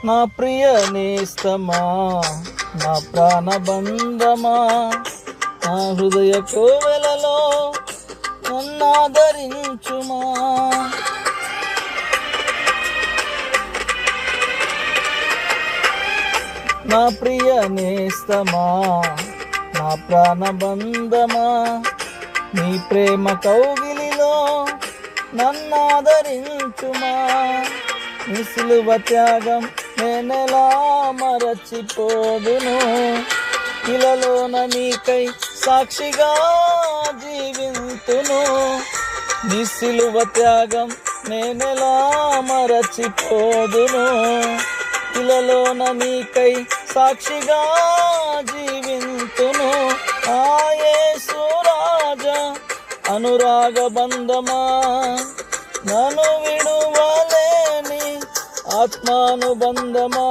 నా ప్రియ నేస్తమా, నా ప్రాణబంధమా, నా హృదయ కోవెలలో నన్నాదరించుమా. నా ప్రియ నేస్తమా, నా ప్రాణబంధమా, నీ ప్రేమ కౌగిలిలో నన్నాదరించుమా. నీ సిలువ త్యాగం నేనెలా మరచిపోదును, ఇలలోన నీకై సాక్షిగా జీవింతును. నీ సిలువ త్యాగం నేనెలా మరచిపోదును, ఇలలోన నీకై సాక్షిగా జీవింతును. ఆ యేసు రాజా అనురాగ బంధమా, నన్ను విడువలేని ఆత్మానుబంధమా,